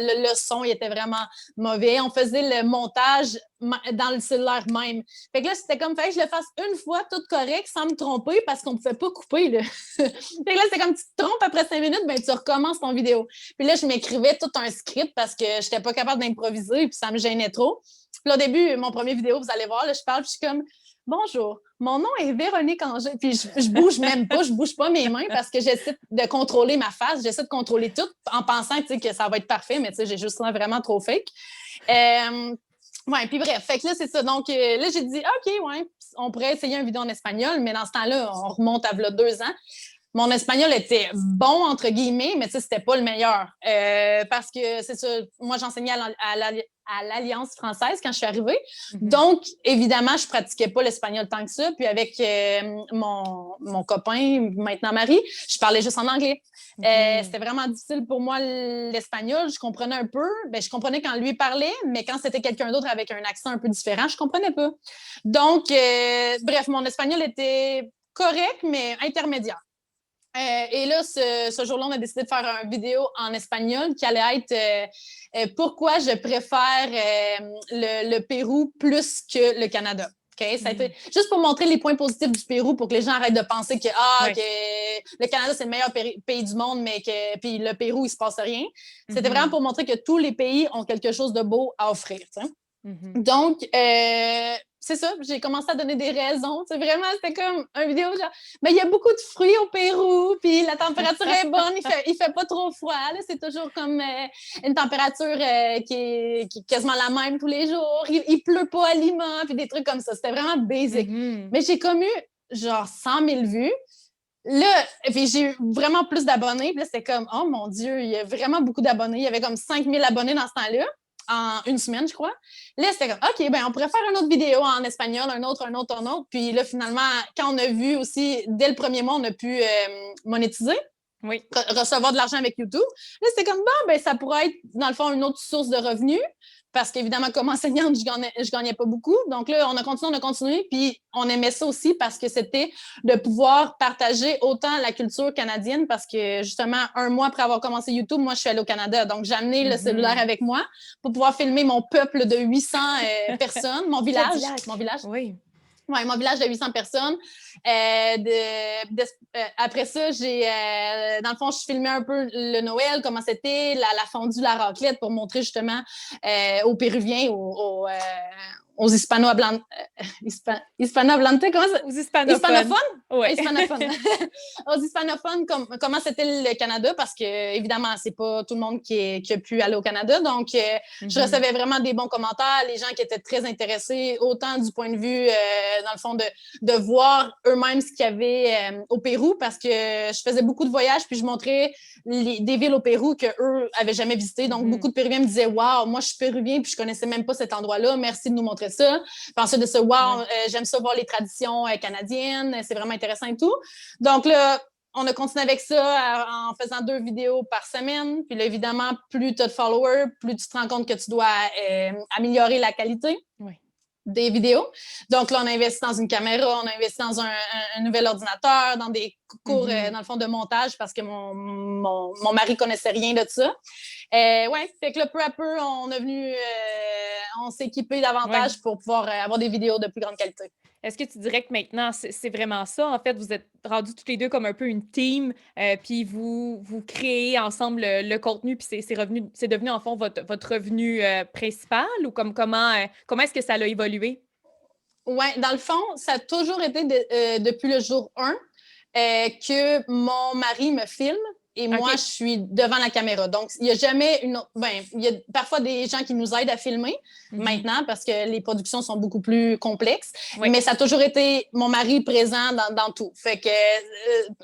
Le son, il était vraiment mauvais. On faisait le montage dans le cellulaire même. Fait que là, c'était comme, fait que je le fasse une fois, tout correct, sans me tromper, parce qu'on ne pouvait pas couper, là. Fait que là, c'est comme, tu te trompes après 5 minutes, ben, tu recommences ton vidéo. Puis là, je m'écrivais tout un script parce que je n'étais pas capable d'improviser, puis ça me gênait trop. Puis là, au début, mon premier vidéo, vous allez voir, là, je parle, puis je suis comme, bonjour, mon nom est Véronique Angers. Puis je bouge même pas, je bouge pas mes mains parce que j'essaie de contrôler ma face, j'essaie de contrôler tout en pensant que ça va être parfait, mais j'ai juste l'air vraiment trop fake. Ouais, puis bref, fait que là, c'est ça. Donc là, j'ai dit, OK, ouais, on pourrait essayer une vidéo en espagnol, mais dans ce temps-là, on remonte à 2 ans. Mon espagnol était bon, entre guillemets, mais c'était pas le meilleur. Parce que, c'est ça, moi, j'enseignais à l'Alliance française quand je suis arrivée. Donc, évidemment, je pratiquais pas l'espagnol tant que ça. Puis avec mon copain, maintenant mari, je parlais juste en anglais. C'était vraiment difficile pour moi, l'espagnol. Je comprenais un peu. Ben, je comprenais quand lui parlait, mais quand c'était quelqu'un d'autre avec un accent un peu différent, je comprenais pas. Donc, bref, mon espagnol était correct, mais intermédiaire. Et là, ce jour-là, on a décidé de faire une vidéo en espagnol qui allait être pourquoi je préfère le Pérou plus que le Canada. Okay? Ça a été juste pour montrer les points positifs du Pérou pour que les gens arrêtent de penser que le Canada, c'est le meilleur pays du monde, mais que puis le Pérou, il ne se passe rien. C'était vraiment pour montrer que tous les pays ont quelque chose de beau à offrir. Donc, c'est ça, j'ai commencé à donner des raisons. Vraiment, c'était comme une vidéo genre, mais il y a beaucoup de fruits au Pérou, puis la température est bonne, il fait pas trop froid. C'est toujours comme une température qui est quasiment la même tous les jours. Il pleut pas à Lima, puis des trucs comme ça. C'était vraiment basic. Mais j'ai comme eu genre 100 000 vues. Là, puis j'ai eu vraiment plus d'abonnés. Puis là, c'était comme, oh mon Dieu, il y a vraiment beaucoup d'abonnés. Il y avait comme 5000 abonnés dans ce temps-là, en une semaine, je crois. Là, c'était comme, OK, ben on pourrait faire une autre vidéo en espagnol, un autre, un autre, un autre. Puis là, finalement, quand on a vu aussi, dès le premier mois, on a pu monétiser. Oui. Recevoir de l'argent avec YouTube. Là, c'était comme, bon, ben, ça pourrait être, dans le fond, une autre source de revenus. Parce qu'évidemment, comme enseignante, je gagnais pas beaucoup. Donc là, on a continué. Puis on aimait ça aussi parce que c'était de pouvoir partager autant la culture canadienne. Parce que justement, un mois après avoir commencé YouTube, moi, je suis allée au Canada. Donc, j'ai amené le cellulaire avec moi pour pouvoir filmer mon peuple de 800 personnes, mon village. Mon village. Oui. Oui, mon village de 800 personnes. Après ça, dans le fond, je filmais un peu le Noël, comment c'était, la fondue, la raclette, pour montrer justement aux Péruviens, aux hispanohablantes, comment ça? Aux hispanophones. Hispanophones? Ouais. Hispanophones. Aux hispanophones, comment c'était le Canada, parce que, évidemment, c'est pas tout le monde qui a pu aller au Canada. Donc, je recevais vraiment des bons commentaires, les gens qui étaient très intéressés, autant du point de vue, dans le fond, de voir eux-mêmes ce qu'il y avait au Pérou, parce que je faisais beaucoup de voyages, puis je montrais des villes au Pérou qu'eux avaient jamais visitées. Donc, beaucoup de Péruviens me disaient, waouh, moi, je suis péruvien, puis je connaissais même pas cet endroit-là. Merci de nous montrer ça. Puis ensuite de ça, waouh, j'aime ça voir les traditions canadiennes. C'est vraiment intéressant et tout. Donc là, on a continué avec ça en faisant 2 vidéos par semaine. Puis là, évidemment, plus tu as de followers, plus tu te rends compte que tu dois améliorer la qualité des vidéos. Donc là, on a investi dans une caméra, on a investi dans un nouvel ordinateur, dans des cours, dans le fond, de montage, parce que mon mari connaissait rien de ça. Fait que là, peu à peu, on s'est équipé davantage pour pouvoir avoir des vidéos de plus grande qualité. Est-ce que tu dirais que maintenant, c'est vraiment ça? En fait, vous êtes rendus toutes les deux comme un peu une team, puis vous créez ensemble le contenu, puis c'est devenu, en fond, votre revenu principal, ou comment est-ce que ça a évolué? Oui, dans le fond, ça a toujours été depuis le jour 1 que mon mari me filme et moi, je suis devant la caméra. Donc, il n'y a jamais une autre. Il y a parfois des gens qui nous aident à filmer maintenant parce que les productions sont beaucoup plus complexes. Mais ça a toujours été mon mari présent dans tout. Fait que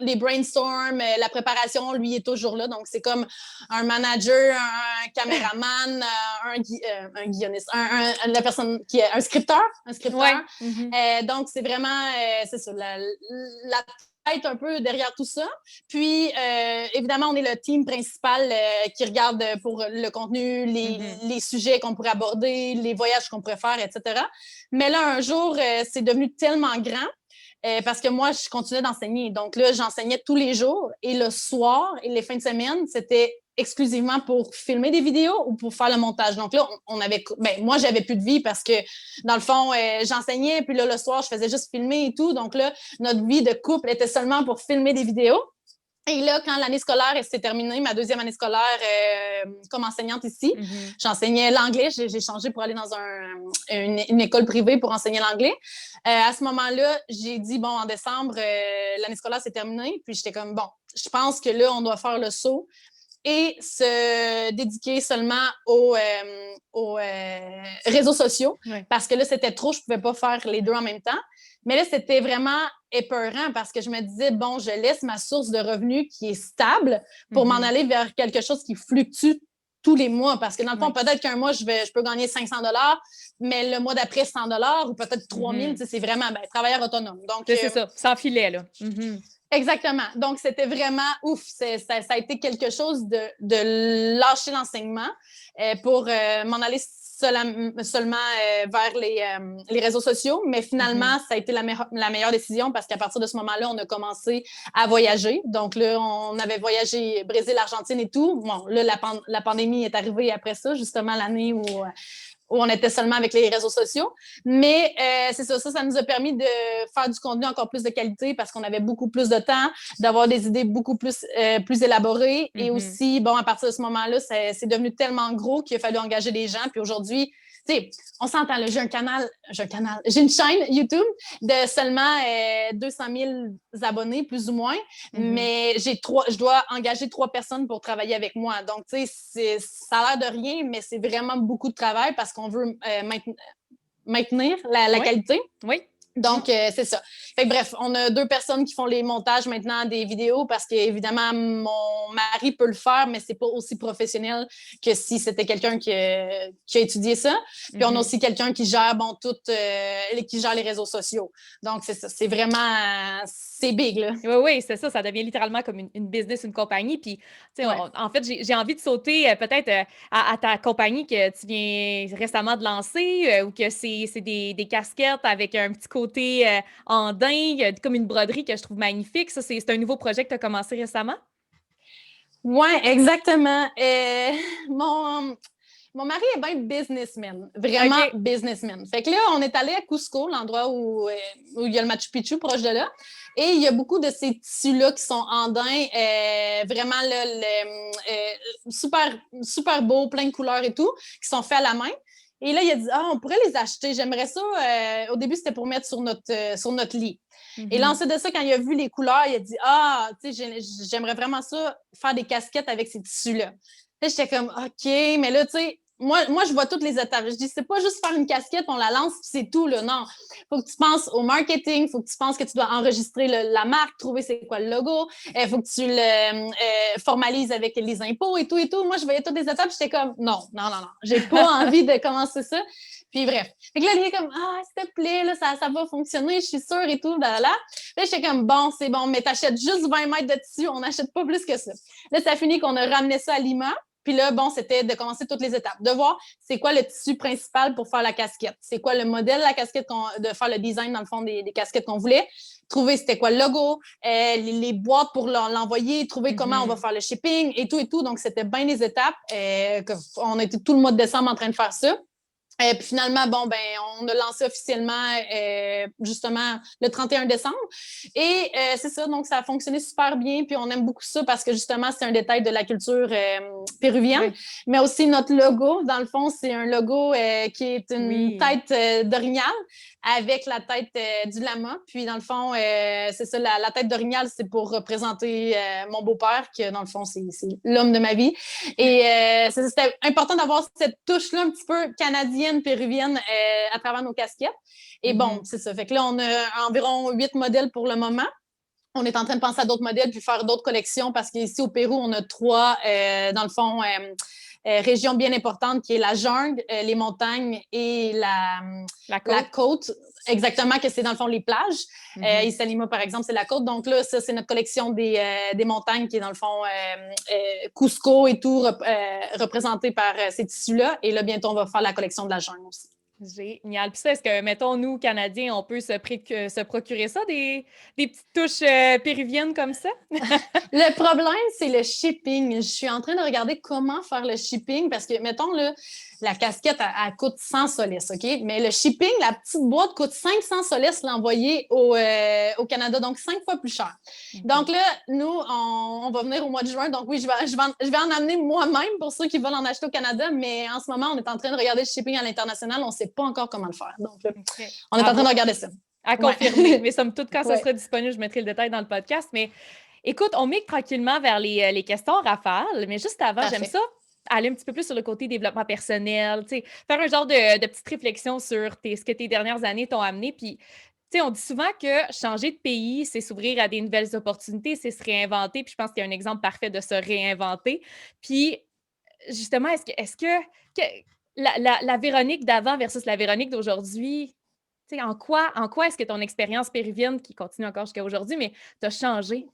les brainstorms, la préparation, lui, est toujours là. Donc, c'est comme un manager, un caméraman, un guioniste, la personne qui est un scripteur. Donc, c'est vraiment, c'est ça, la tête un peu derrière tout ça. Puis, évidemment, on est le team principal qui regarde pour le contenu, les sujets qu'on pourrait aborder, les voyages qu'on pourrait faire, etc. Mais là, un jour, c'est devenu tellement grand parce que moi, je continuais d'enseigner. Donc là, j'enseignais tous les jours et le soir et les fins de semaine, c'était exclusivement pour filmer des vidéos ou pour faire le montage. Donc là, moi, j'avais plus de vie parce que, dans le fond, j'enseignais, puis là, le soir, je faisais juste filmer et tout. Donc là, notre vie de couple était seulement pour filmer des vidéos. Et là, quand l'année scolaire s'est terminée, ma 2e année scolaire comme enseignante ici, j'enseignais l'anglais. J'ai changé pour aller dans une école privée pour enseigner l'anglais. À ce moment-là, j'ai dit, bon, en décembre, l'année scolaire s'est terminée. Puis j'étais comme, bon, je pense que là, on doit faire le saut et se dédiquer seulement aux réseaux sociaux parce que là, c'était trop, je ne pouvais pas faire les deux en même temps. Mais là, c'était vraiment épeurant parce que je me disais, bon, je laisse ma source de revenus qui est stable pour m'en aller vers quelque chose qui fluctue tous les mois. Parce que dans le fond, peut-être qu'un mois, je peux gagner 500 $, mais le mois d'après, 100 $ ou peut-être 3 000 c'est vraiment travailleur autonome. Donc, c'est ça, sans filet, là. Exactement. Donc, c'était vraiment ouf. Ça a été quelque chose de lâcher l'enseignement pour m'en aller seulement vers les réseaux sociaux. Mais finalement, ça a été la meilleure décision parce qu'à partir de ce moment-là, on a commencé à voyager. Donc là, on avait voyagé Brésil, Argentine et tout. Bon, là, la pandémie est arrivée après ça, justement l'année où on était seulement avec les réseaux sociaux. Mais c'est ça nous a permis de faire du contenu encore plus de qualité parce qu'on avait beaucoup plus de temps, d'avoir des idées beaucoup plus élaborées. Et aussi, bon, à partir de ce moment-là, c'est devenu tellement gros qu'il a fallu engager des gens. Puis aujourd'hui, tu sais, on s'entend, là, j'ai une chaîne YouTube de seulement 200 000 abonnés, plus ou moins, mais je dois engager 3 personnes pour travailler avec moi. Donc, tu sais, ça a l'air de rien, mais c'est vraiment beaucoup de travail parce qu'on veut maintenir la qualité. Oui. Donc, c'est ça. Fait que, bref, on a 2 personnes qui font les montages maintenant des vidéos parce qu'évidemment, mon mari peut le faire, mais c'est pas aussi professionnel que si c'était quelqu'un qui a étudié ça. Puis on a aussi quelqu'un qui gère, qui gère les réseaux sociaux. Donc, c'est ça. C'est vraiment, c'est big, là. Oui, oui, c'est ça. Ça devient littéralement comme une business, une compagnie. Puis, tu sais, Ouais. en fait, j'ai envie de sauter peut-être à ta compagnie que tu viens récemment de lancer ou que c'est des casquettes avec un petit côté en dingue, comme une broderie que je trouve magnifique. Ça, c'est un nouveau projet que tu as commencé récemment? Oui, exactement. Mon mari est bien businessman, vraiment OK. businessman. Fait que là, on est allé à Cusco, l'endroit où il y a le Machu Picchu proche de là. Et il y a beaucoup de ces tissus-là qui sont andins, vraiment là, super, super beaux, plein de couleurs et tout, qui sont faits à la main. Et là, il a dit, on pourrait les acheter. J'aimerais ça. Au début, c'était pour mettre sur notre lit. Et là, ensuite de ça, quand il a vu les couleurs, il a dit, tu sais, j'aimerais vraiment ça, faire des casquettes avec ces tissus-là. Là, j'étais comme, OK, mais là, tu sais, moi, je vois toutes les étapes. Je dis, c'est pas juste faire une casquette, on la lance, puis c'est tout, là. Non. Faut que tu penses au marketing, faut que tu penses que tu dois enregistrer la marque, trouver c'est quoi le logo, faut que tu le formalises avec les impôts et tout et tout. Moi, je voyais toutes les étapes, j'étais comme, non, j'ai pas envie de commencer ça. Puis bref. Fait que là, il est comme, s'il te plaît, là, ça va fonctionner, je suis sûre et tout, là. Là, j'étais comme, bon, c'est bon, mais t'achètes juste 20 mètres de tissu, on n'achète pas plus que ça. Là, ça a fini qu'on a ramené ça à Lima. Puis là, bon, c'était de commencer toutes les étapes, de voir c'est quoi le tissu principal pour faire la casquette, c'est quoi le modèle de la casquette, de faire le design, dans le fond, des casquettes qu'on voulait, trouver c'était quoi le logo, les boîtes pour l'envoyer, trouver comment on va faire le shipping et tout et tout. Donc, c'était bien les étapes. On a été tout le mois de décembre en train de faire ça. Puis finalement, bon, ben, on a lancé officiellement justement le 31 décembre. Et c'est ça, donc ça a fonctionné super bien. Puis on aime beaucoup ça parce que justement, c'est un détail de la culture péruvienne. Oui. Mais aussi notre logo, dans le fond, c'est un logo qui est une tête d'orignal avec la tête du lama. Puis dans le fond, c'est ça, la tête d'orignal, c'est pour représenter mon beau-père, qui dans le fond, c'est l'homme de ma vie. Et c'était important d'avoir cette touche-là un petit peu canadienne, péruvienne à travers nos casquettes. Et bon, c'est ça. Fait que là, on a environ 8 modèles pour le moment. On est en train de penser à d'autres modèles puis faire d'autres collections parce qu'ici au Pérou, on a 3, dans le fond, régions bien importantes qui est la jungle, les montagnes et la côte. Exactement, que c'est dans le fond les plages. Ici à Lima, par exemple, c'est la côte. Donc là, ça, c'est notre collection des montagnes qui est dans le fond Cusco et tout, représenté par ces tissus-là. Et là, bientôt, on va faire la collection de la jungle aussi. Génial. Puis ça, est-ce que, mettons, nous, Canadiens, on peut se procurer ça, des petites touches péruviennes comme ça? Le problème, c'est le shipping. Je suis en train de regarder comment faire le shipping parce que, mettons, là, la casquette, elle coûte 100 soles, OK? Mais le shipping, la petite boîte coûte 500 soles l'envoyer au Canada, donc 5 fois plus cher. Donc là, nous, on va venir au mois de juin. Donc oui, je vais en amener moi-même pour ceux qui veulent en acheter au Canada, mais en ce moment, on est en train de regarder le shipping à l'international. On ne sait pas encore comment le faire. Donc là, on est en train de regarder ça. À confirmer. Mais somme toute, quand ça sera disponible, je mettrai le détail dans le podcast. Mais écoute, on migre tranquillement vers les questions rafales. Mais juste avant, j'aime ça aller un petit peu plus sur le côté développement personnel, faire un genre de petite réflexion sur ce que tes dernières années t'ont amené. Puis, on dit souvent que changer de pays, c'est s'ouvrir à des nouvelles opportunités, c'est se réinventer. Puis, je pense qu'il y a un exemple parfait de se réinventer. Puis, justement, est-ce que la Véronique d'avant versus la Véronique d'aujourd'hui, en quoi est-ce que ton expérience péruvienne, qui continue encore jusqu'à aujourd'hui, mais t'as changé?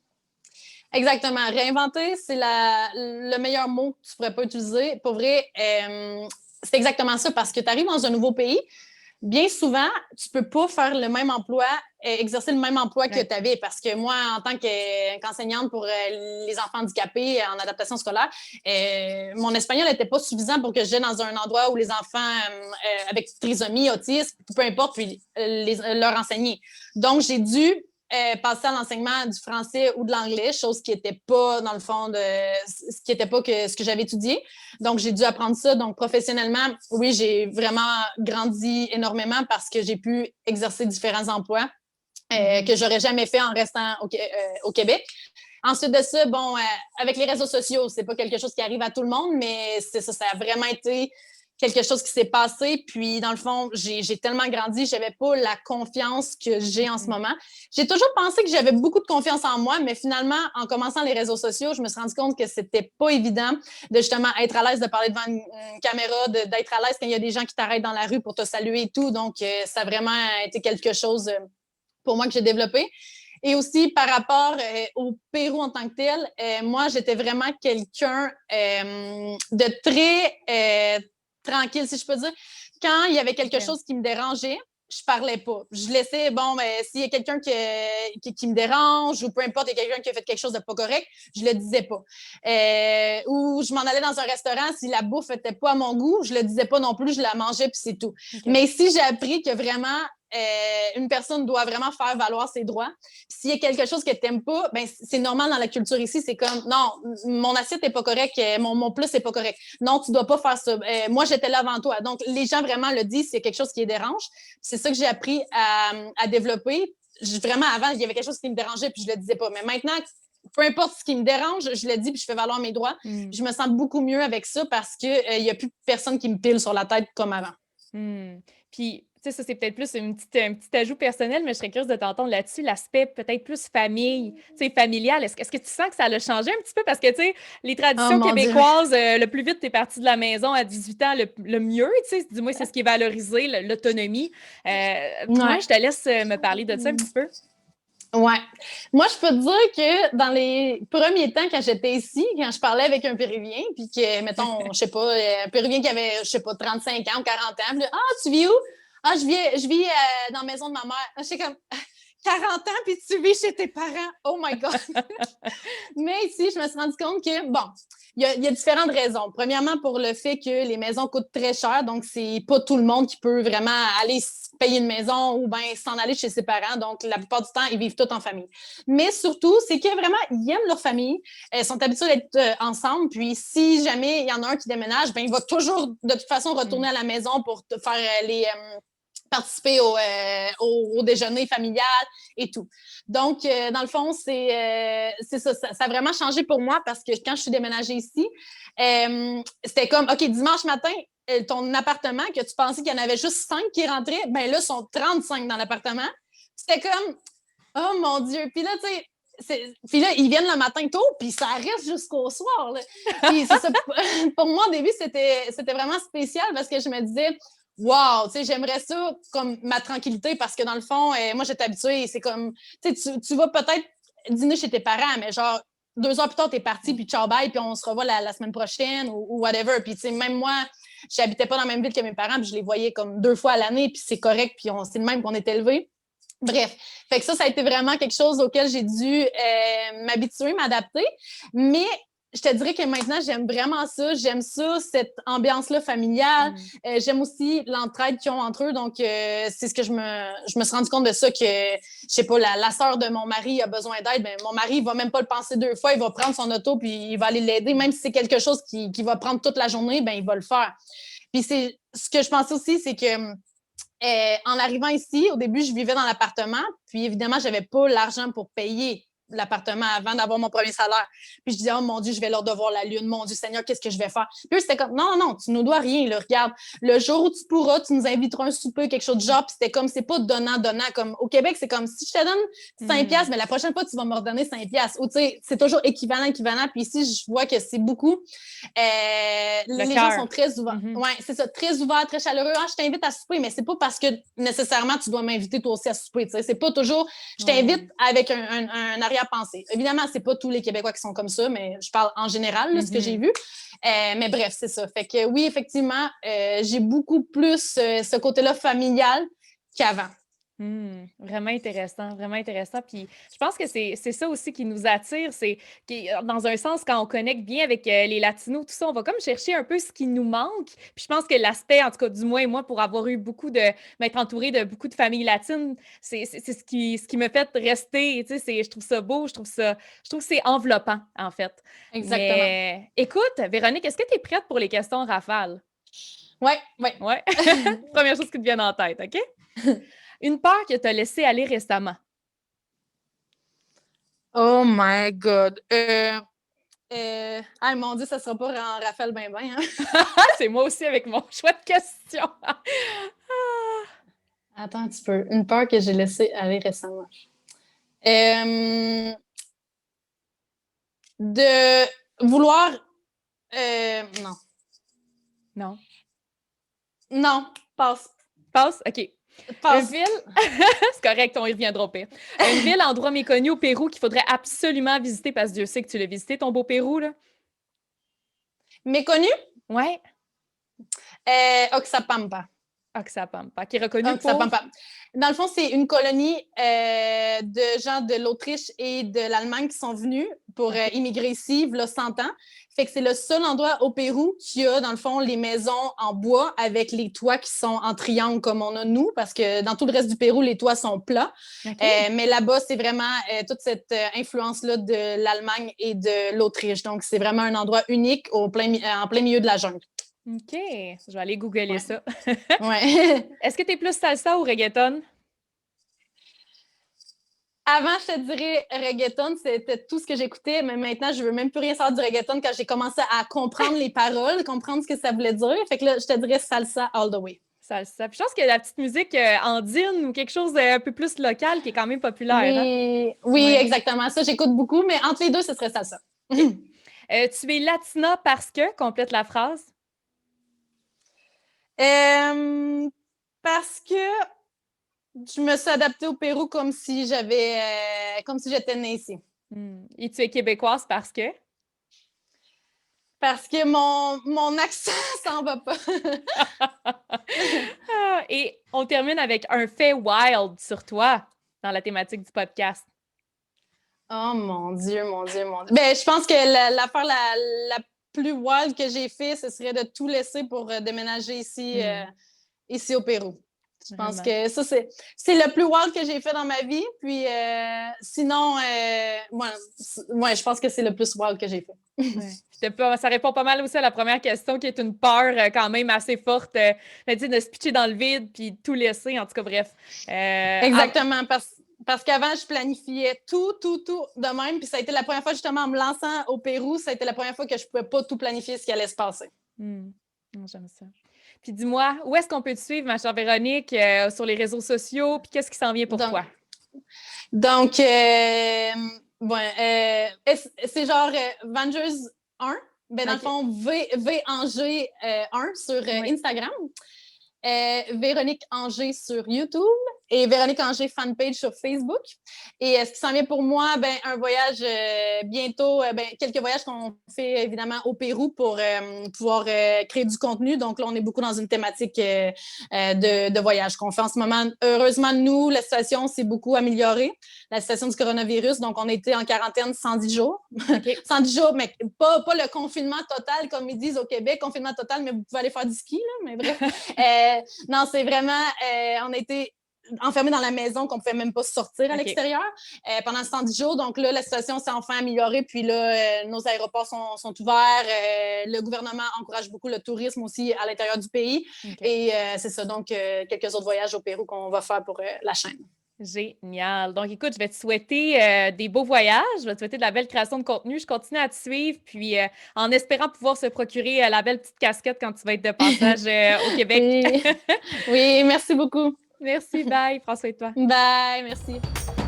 Exactement. Réinventer, c'est le meilleur mot que tu ne pourrais pas utiliser. Pour vrai, c'est exactement ça parce que tu arrives dans un nouveau pays. Bien souvent, tu ne peux pas faire le même emploi, exercer le même emploi que tu avais. Parce que moi, en tant qu'enseignante pour les enfants handicapés en adaptation scolaire, mon espagnol n'était pas suffisant pour que j'aille dans un endroit où les enfants avec trisomie, autisme, peu importe, puis leur enseigner. Donc, j'ai dû passer à l'enseignement du français ou de l'anglais, chose qui n'était pas, dans le fond, ce qui n'était pas ce que j'avais étudié. Donc, j'ai dû apprendre ça. Donc, professionnellement, oui, j'ai vraiment grandi énormément parce que j'ai pu exercer différents emplois que j'aurais jamais fait en restant au Québec. Ensuite de ça, bon, avec les réseaux sociaux, c'est pas quelque chose qui arrive à tout le monde, mais c'est ça, ça a vraiment été quelque chose qui s'est passé. Puis, dans le fond, j'ai tellement grandi, j'avais pas la confiance que j'ai en ce moment. J'ai toujours pensé que j'avais beaucoup de confiance en moi, mais finalement, en commençant les réseaux sociaux, je me suis rendu compte que c'était pas évident de justement être à l'aise de parler devant une caméra, d'être à l'aise quand il y a des gens qui t'arrêtent dans la rue pour te saluer et tout. Donc, ça a vraiment été quelque chose pour moi que j'ai développé. Et aussi, par rapport au Pérou en tant que tel, moi, j'étais vraiment quelqu'un de très tranquille, si je peux dire. Quand il y avait quelque chose qui me dérangeait, je parlais pas. Je laissais, bon, ben, s'il y a quelqu'un qui me dérange ou peu importe, il y a quelqu'un qui a fait quelque chose de pas correct, je le disais pas. Ou je m'en allais dans un restaurant, si la bouffe était pas à mon goût, je le disais pas non plus, je la mangeais puis c'est tout. Mais ici, j'ai appris que vraiment, une personne doit vraiment faire valoir ses droits. S'il y a quelque chose que tu n'aimes pas, ben, c'est normal dans la culture ici. C'est comme, non, mon assiette n'est pas correcte, mon plus n'est pas correct. Non, tu ne dois pas faire ça. Moi, j'étais là avant toi. Donc, les gens vraiment le disent, c'est quelque chose qui les dérange. C'est ça que j'ai appris à développer. Vraiment, avant, il y avait quelque chose qui me dérangeait puis je ne le disais pas. Mais maintenant, peu importe ce qui me dérange, je le dis puis je fais valoir mes droits. Je me sens beaucoup mieux avec ça parce qu'il n'y a plus personne qui me pile sur la tête comme avant. Puis, tu sais, ça, c'est peut-être plus un petit ajout personnel, mais je serais curieuse de t'entendre là-dessus, l'aspect peut-être plus famille, tu sais, familial. Est-ce que tu sens que ça l'a changé un petit peu? Parce que, tu sais, les traditions québécoises, le plus vite tu es parti de la maison à 18 ans, le mieux, tu sais, du moins, c'est ce qui est valorisé, l'autonomie. Moi, je te laisse me parler de ça un petit peu. Ouais. Moi, je peux te dire que dans les premiers temps, quand j'étais ici, quand je parlais avec un Péruvien, puis que, mettons, je sais pas, un Péruvien qui avait, je sais pas, 35 ans ou 40 ans, puis là, ah, tu vis où? Ah, je vis dans la maison de ma mère. J'étais comme 40 ans, puis tu vis chez tes parents. Oh my God! Mais ici, je me suis rendu compte que, bon, il y a différentes raisons. Premièrement, pour le fait que les maisons coûtent très cher, donc c'est pas tout le monde qui peut vraiment aller payer une maison ou bien s'en aller chez ses parents. Donc, la plupart du temps, ils vivent tous en famille. Mais surtout, c'est que vraiment, ils aiment leur famille, ils sont habitués d'être ensemble. Puis, si jamais il y en a un qui déménage, ben, il va toujours, de toute façon, retourner à la maison pour faire participer au déjeuner familial et tout. Donc, dans le fond, c'est ça, ça a vraiment changé pour moi parce que quand je suis déménagée ici, c'était comme, OK, dimanche matin, ton appartement, que tu pensais qu'il y en avait juste 5 qui rentraient, ben là, ils sont 35 dans l'appartement. C'était comme, oh mon Dieu. Puis là, tu sais, puis là, ils viennent le matin tôt, puis ça reste jusqu'au soir. Là. Puis c'est ça. Pour moi, au début, c'était vraiment spécial parce que je me disais, wow, tu sais, j'aimerais ça comme ma tranquillité parce que dans le fond, moi, j'étais habituée. C'est comme, tu vas peut-être dîner chez tes parents, mais genre, 2 heures plus tard, t'es parti, puis ciao, bye, puis on se revoit la semaine prochaine ou whatever. Puis, tu sais, même moi, je n'habitais pas dans la même ville que mes parents, puis je les voyais comme 2 fois à l'année, puis c'est correct, puis c'est le même qu'on est élevés. Bref, fait que ça a été vraiment quelque chose auquel j'ai dû m'habituer, m'adapter. Mais je te dirais que maintenant, j'aime vraiment ça. J'aime ça, cette ambiance-là familiale. J'aime aussi l'entraide qu'ils ont entre eux. Donc, c'est ce que je me suis rendu compte de ça, que, je sais pas, la sœur de mon mari a besoin d'aide. Ben, mon mari, il va même pas le penser 2 fois. Il va prendre son auto puis il va aller l'aider. Même si c'est quelque chose qui va prendre toute la journée, ben, il va le faire. Puis, c'est ce que je pensais aussi, c'est que en arrivant ici, au début, je vivais dans l'appartement. Puis évidemment, je n'avais pas l'argent pour payer l'appartement avant d'avoir mon premier salaire. Puis je disais, oh mon Dieu, je vais leur devoir la lune. Mon Dieu Seigneur, qu'est-ce que je vais faire? Puis eux, c'était comme, non, non, non, tu nous dois rien. Là, regarde, le jour où tu pourras, tu nous inviteras un souper, quelque chose de genre. Puis c'était comme, c'est pas donnant-donnant. Comme au Québec, c'est comme, si je te donne 5 piastres, mais la prochaine fois, tu vas me redonner 5 piastres. Ou tu sais, c'est toujours équivalent. Puis ici, je vois que c'est beaucoup. Les gens sont très ouverts. Ouais, c'est ça, très ouverts, très chaleureux. Ah, je t'invite à souper, mais c'est pas parce que nécessairement tu dois m'inviter toi aussi à souper. C'est pas toujours, je t'invite avec un arrière-pensée. Évidemment, c'est pas tous les Québécois qui sont comme ça, mais je parle en général, là, ce que j'ai vu. Mais bref, c'est ça. Fait que oui, effectivement, j'ai beaucoup plus ce côté-là familial qu'avant. Vraiment intéressant, vraiment intéressant. Puis je pense que c'est ça aussi qui nous attire, c'est dans un sens, quand on connecte bien avec les Latinos, tout ça, on va comme chercher un peu ce qui nous manque. Puis je pense que l'aspect, en tout cas, du moins, moi, pour avoir eu m'être entourée de beaucoup de familles latines, c'est ce qui me fait rester, tu sais, je trouve ça beau, je trouve que c'est enveloppant, en fait. Exactement. Mais écoute, Véronique, est-ce que tu es prête pour les questions rafales? Oui, oui. Ouais. Première chose qui te vient en tête, OK? Une peur que tu as laissée aller récemment. Oh my God. Mon Dieu, ça sera pas en Raphaël ben, hein? C'est moi aussi avec mon choix de question. Attends un petit peu. Une peur que j'ai laissée aller récemment. Euh, de vouloir... non. Non. Non, passe. Passe? OK. Une Passe. ville, c'est correct, on y reviendra au pire. Une ville, endroit méconnu au Pérou qu'il faudrait absolument visiter parce que Dieu sait que tu l'as visité, ton beau Pérou, là. Méconnu? Ouais. Oxapampa. Oxapampa, qui est reconnu pour... Oxapampa. Dans le fond, c'est une colonie de gens de l'Autriche et de l'Allemagne qui sont venus pour immigrer ici, il y a 100 ans. Fait que c'est le seul endroit au Pérou qui a, dans le fond, les maisons en bois avec les toits qui sont en triangle comme on a nous, parce que dans tout le reste du Pérou, les toits sont plats. Okay. Mais là-bas, c'est vraiment toute cette influence-là de l'Allemagne et de l'Autriche. Donc, c'est vraiment un endroit unique en plein milieu de la jungle. OK. Je vais aller googler ça. Ouais. Est-ce que tu es plus salsa ou reggaeton? Avant, je te dirais reggaeton, c'était tout ce que j'écoutais, mais maintenant, je veux même plus rien savoir du reggaeton quand j'ai commencé à comprendre les paroles, comprendre ce que ça voulait dire. Fait que là, je te dirais salsa all the way. Salsa. Puis je pense qu'il y a la petite musique andine ou quelque chose d'un peu plus local qui est quand même populaire. Oui, hein? oui, ouais. Exactement. Ça, j'écoute beaucoup, mais entre les deux, ce serait salsa. Okay. Tu es latina parce que, complète la phrase. Parce que je me suis adaptée au Pérou comme si j'étais née ici. Et tu es québécoise parce que? Parce que mon accent s'en va pas. Et on termine avec un fait wild sur toi dans la thématique du podcast. Oh mon Dieu, mon Dieu, mon Dieu. Ben, je pense que l'affaire la plus wild que j'ai fait, ce serait de tout laisser pour déménager ici au Pérou. Je pense que ça, c'est le plus wild que j'ai fait dans ma vie. Puis sinon, je pense que c'est le plus wild que j'ai fait. Ouais. Ça répond pas mal aussi à la première question, qui est une peur quand même assez forte de se pitcher dans le vide puis tout laisser. En tout cas, bref. Exactement, parce qu'avant, je planifiais tout de même. Puis ça a été la première fois, justement, en me lançant au Pérou, ça a été la première fois que je ne pouvais pas tout planifier ce qui allait se passer. J'aime ça. Puis dis-moi, où est-ce qu'on peut te suivre, ma chère Véronique, sur les réseaux sociaux? Puis qu'est-ce qui s'en vient pour toi? Donc, c'est genre Vengers 1. Ben, dans le fond, V Angers 1 sur Instagram. Véronique Angers sur YouTube et Véronique Angers fanpage sur Facebook. Et ce qui s'en vient pour moi, un voyage bientôt, quelques voyages qu'on fait évidemment au Pérou pour pouvoir créer du contenu. Donc là, on est beaucoup dans une thématique de voyage qu'on fait en ce moment. Heureusement, nous, la situation s'est beaucoup améliorée, la situation du coronavirus. Donc, on a été en quarantaine 110 jours. Okay. 110 jours, mais pas le confinement total, comme ils disent au Québec, confinement total, mais vous pouvez aller faire du ski, là, mais bref. Non, c'est vraiment, on a été enfermés dans la maison, qu'on ne pouvait même pas sortir à l'extérieur pendant 110 jours. Donc là, la situation s'est enfin améliorée. Puis là, nos aéroports sont ouverts. Le gouvernement encourage beaucoup le tourisme aussi à l'intérieur du pays. Okay. Et c'est ça. Donc, quelques autres voyages au Pérou qu'on va faire pour la chaîne. Génial. Donc, écoute, je vais te souhaiter des beaux voyages, je vais te souhaiter de la belle création de contenu. Je continue à te suivre, puis en espérant pouvoir se procurer la belle petite casquette quand tu vas être de passage au Québec. Oui. Oui, merci beaucoup. Merci, bye. Prends soin de toi. Bye, merci.